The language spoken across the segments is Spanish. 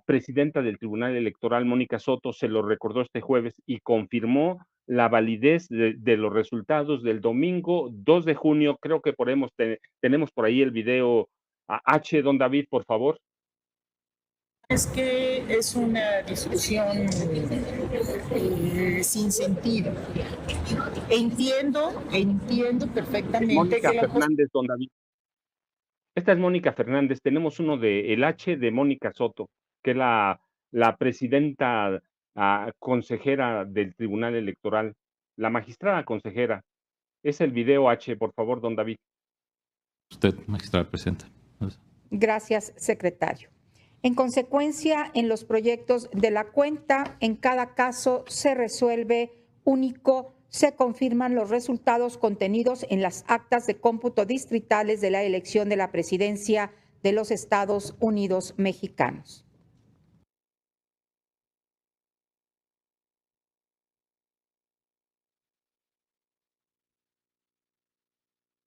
presidenta del Tribunal Electoral, Mónica Soto, se lo recordó este jueves y confirmó la validez de los resultados del domingo 2 de junio. Creo que tenemos por ahí el video H, don David, por favor. Es que es una discusión sin sentido. Entiendo perfectamente Mónica que Fernández, don David. Esta es Mónica Fernández. Tenemos uno de el H de Mónica Soto, que es la presidenta consejera del Tribunal Electoral, la magistrada consejera. Es el video H, por favor, don David. Usted, magistrada presidenta. Gracias, secretario. En consecuencia, en los proyectos de la cuenta, en cada caso se resuelve único, se confirman los resultados contenidos en las actas de cómputo distritales de la elección de la presidencia de los Estados Unidos mexicanos.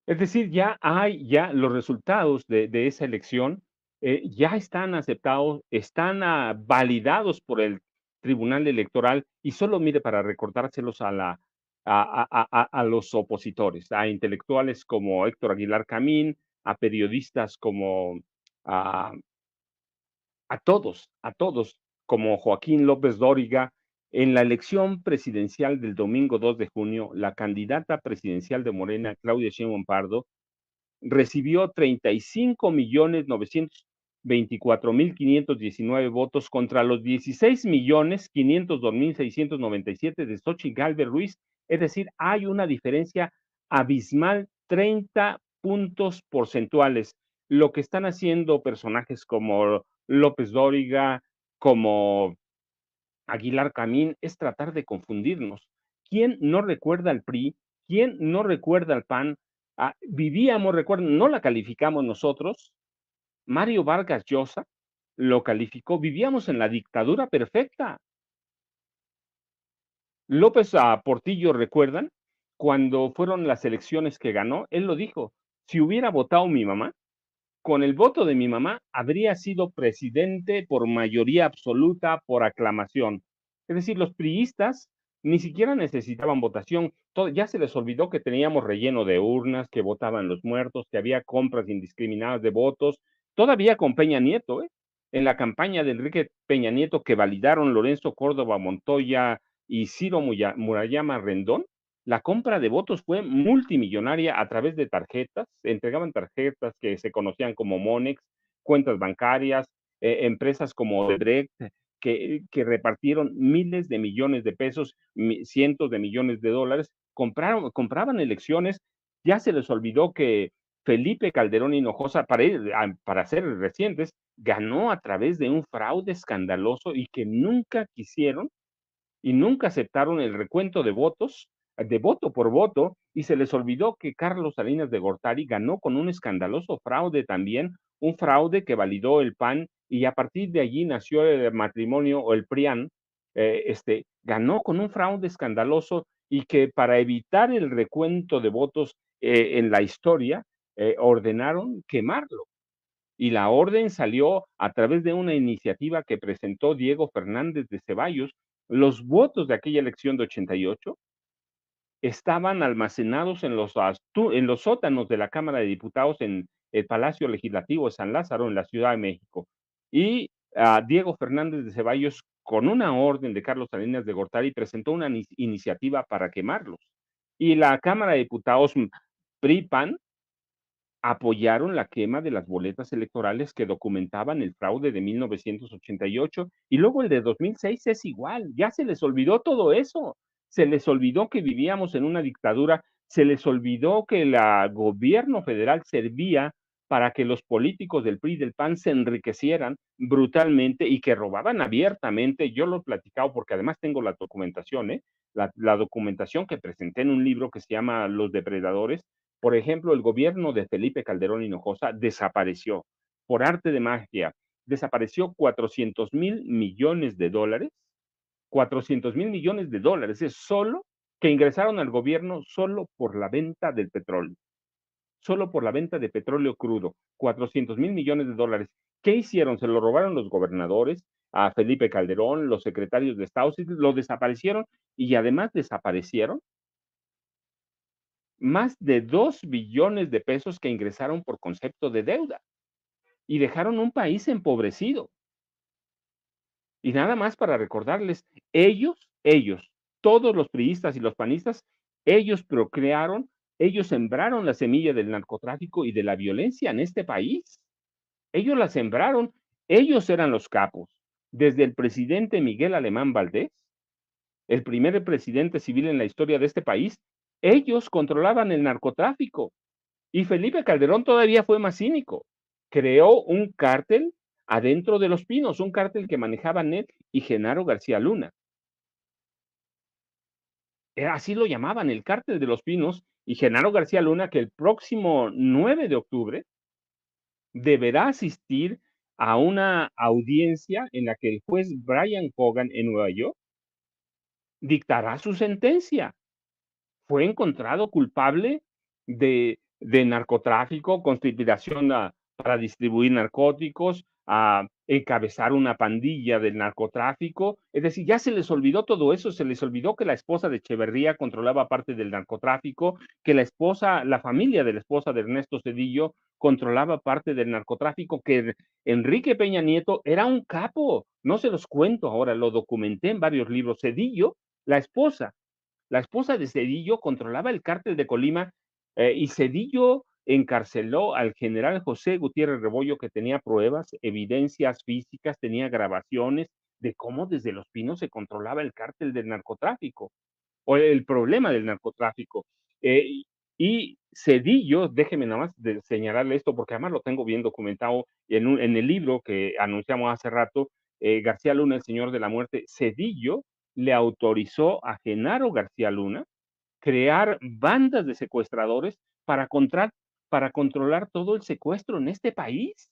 Es decir, ya los resultados de esa elección, ya están aceptados, están validados por el Tribunal Electoral, y solo mire para recordárselos a los opositores, a intelectuales como Héctor Aguilar Camín, a periodistas como a a todos, como Joaquín López Dóriga. En la elección presidencial del domingo 2 de junio, la candidata presidencial de Morena, Claudia Sheinbaum Pardo, recibió 35.924.519 votos contra los 16.502.697 de Xochitl Gálvez Ruiz. Es decir, hay una diferencia abismal, 30 puntos porcentuales. Lo que están haciendo personajes como López Dóriga, como Aguilar Camín, es tratar de confundirnos. ¿Quién no recuerda al PRI? ¿Quién no recuerda al PAN? Recuerden, no la calificamos nosotros. Mario Vargas Llosa lo calificó, vivíamos en la dictadura perfecta. López Portillo, ¿recuerdan? Cuando fueron las elecciones que ganó, él lo dijo, si hubiera votado mi mamá, con el voto de mi mamá, habría sido presidente por mayoría absoluta, por aclamación. Es decir, los priistas ni siquiera necesitaban votación. Ya se les olvidó que teníamos relleno de urnas, que votaban los muertos, que había compras indiscriminadas de votos. Todavía con Peña Nieto, en la campaña de Enrique Peña Nieto, que validaron Lorenzo Córdoba Montoya y Ciro Murayama Rendón, la compra de votos fue multimillonaria a través de tarjetas, entregaban tarjetas que se conocían como Monex, cuentas bancarias, empresas como Odebrecht, que repartieron miles de millones de pesos, cientos de millones de dólares, compraban elecciones. Ya se les olvidó que Felipe Calderón Hinojosa, para ser recientes, ganó a través de un fraude escandaloso y que nunca quisieron y nunca aceptaron el recuento de votos, de voto por voto, y se les olvidó que Carlos Salinas de Gortari ganó con un escandaloso fraude también, un fraude que validó el PAN, y a partir de allí nació el matrimonio o el PRIAN. Ganó con un fraude escandaloso, y que para evitar el recuento de votos en la historia, ordenaron quemarlo. Y la orden salió a través de una iniciativa que presentó Diego Fernández de Ceballos. Los votos de aquella elección de 88 estaban almacenados en los sótanos de la Cámara de Diputados en el Palacio Legislativo de San Lázaro, en la Ciudad de México. Y Diego Fernández de Ceballos, con una orden de Carlos Salinas de Gortari, presentó una iniciativa para quemarlos. Y la Cámara de Diputados PRI-PAN apoyaron la quema de las boletas electorales que documentaban el fraude de 1988, y luego el de 2006 es igual. Ya se les olvidó todo eso, se les olvidó que vivíamos en una dictadura, se les olvidó que el gobierno federal servía para que los políticos del PRI y del PAN se enriquecieran brutalmente y que robaban abiertamente. Yo lo he platicado porque además tengo la documentación, la documentación que presenté en un libro que se llama Los Depredadores. Por ejemplo, el gobierno de Felipe Calderón Hinojosa desapareció por arte de magia, desapareció 400.000 millones de dólares, 400.000 millones de dólares, es solo que ingresaron al gobierno solo por la venta del petróleo, solo por la venta de petróleo crudo, 400.000 millones de dólares, ¿Qué hicieron? Se lo robaron los gobernadores, a Felipe Calderón, los secretarios de Estado, sí, lo desaparecieron y además desaparecieron más de 2 billones de pesos que ingresaron por concepto de deuda y dejaron un país empobrecido. Y nada más para recordarles, ellos, todos los priistas y los panistas, ellos procrearon, ellos sembraron la semilla del narcotráfico y de la violencia en este país. Ellos la sembraron, ellos eran los capos. Desde el presidente Miguel Alemán Valdés, el primer presidente civil en la historia de este país, ellos controlaban el narcotráfico. Y Felipe Calderón todavía fue más cínico. Creó un cártel adentro de Los Pinos, un cártel que manejaban él y Genaro García Luna. Así lo llamaban, el cártel de Los Pinos, y Genaro García Luna, que el próximo 9 de octubre deberá asistir a una audiencia en la que el juez Brian Hogan en Nueva York dictará su sentencia. Fue encontrado culpable de narcotráfico, conspiración para distribuir narcóticos, a encabezar una pandilla del narcotráfico. Es decir, ya se les olvidó todo eso, se les olvidó que la esposa de Echeverría controlaba parte del narcotráfico, que la familia de la esposa de Ernesto Zedillo controlaba parte del narcotráfico, que Enrique Peña Nieto era un capo. No se los cuento ahora, lo documenté en varios libros. Zedillo, la esposa de Zedillo controlaba el cártel de Colima, y Zedillo encarceló al general José Gutiérrez Rebollo, que tenía pruebas, evidencias físicas, tenía grabaciones de cómo desde Los Pinos se controlaba el cártel del narcotráfico o el problema del narcotráfico. Y Zedillo, déjeme nada más de señalarle esto, porque además lo tengo bien documentado en el libro que anunciamos hace rato, García Luna, el Señor de la Muerte. Zedillo le autorizó a Genaro García Luna crear bandas de secuestradores para controlar todo el secuestro en este país.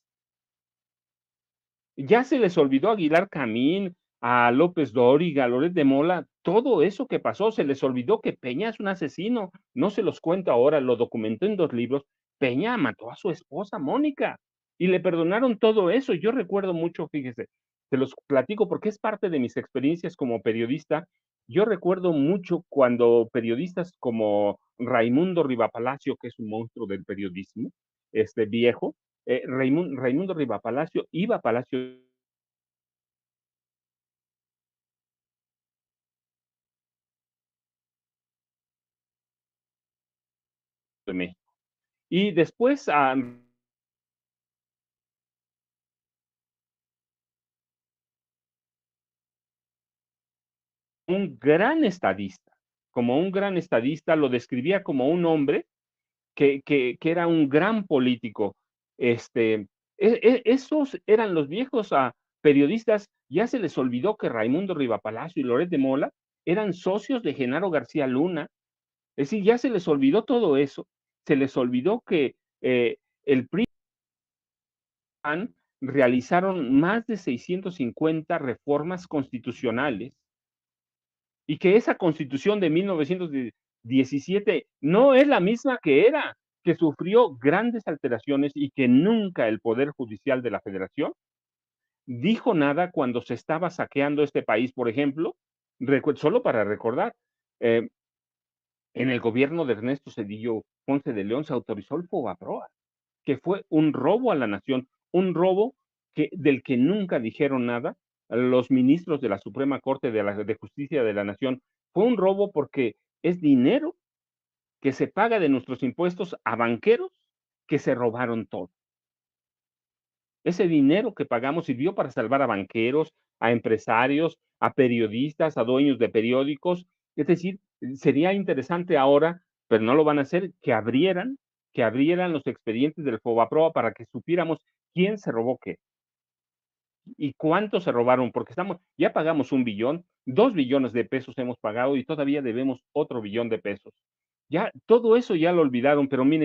Ya se les olvidó a Aguilar Camín, a López Dóriga, a Loret de Mola, todo eso que pasó, se les olvidó que Peña es un asesino. No se los cuento ahora, lo documenté en 2 libros. Peña mató a su esposa, Mónica, y le perdonaron todo eso. Yo recuerdo mucho, fíjese, se los platico porque es parte de mis experiencias como periodista. Yo recuerdo mucho cuando periodistas como Raimundo Rivapalacio, que es un monstruo del periodismo, viejo, Raimundo Rivapalacio iba a Palacio de México. Y después como un gran estadista, lo describía como un hombre que era un gran político. Esos eran los viejos periodistas. Ya se les olvidó que Raimundo Rivapalacio y Loret de Mola eran socios de Genaro García Luna. Es decir, ya se les olvidó todo eso. Se les olvidó que el PRI realizaron más de 650 reformas constitucionales y que esa constitución de 1917 no es la misma que era, que sufrió grandes alteraciones y que nunca el Poder Judicial de la Federación dijo nada cuando se estaba saqueando este país. Por ejemplo, solo para recordar, en el gobierno de Ernesto Zedillo Ponce de León se autorizó el Fobaproa, que fue un robo a la nación, un robo del que nunca dijeron nada los ministros de la Suprema Corte de Justicia de la Nación. Fue un robo porque es dinero que se paga de nuestros impuestos a banqueros que se robaron todo. Ese dinero que pagamos sirvió para salvar a banqueros, a empresarios, a periodistas, a dueños de periódicos. Es decir, sería interesante ahora, pero no lo van a hacer, que abrieran los expedientes del Fobaproa para que supiéramos quién se robó qué y cuánto se robaron, porque ya pagamos 1 billón, 2 billones de pesos hemos pagado y todavía debemos otro billón de pesos. Ya todo eso ya lo olvidaron, pero miren,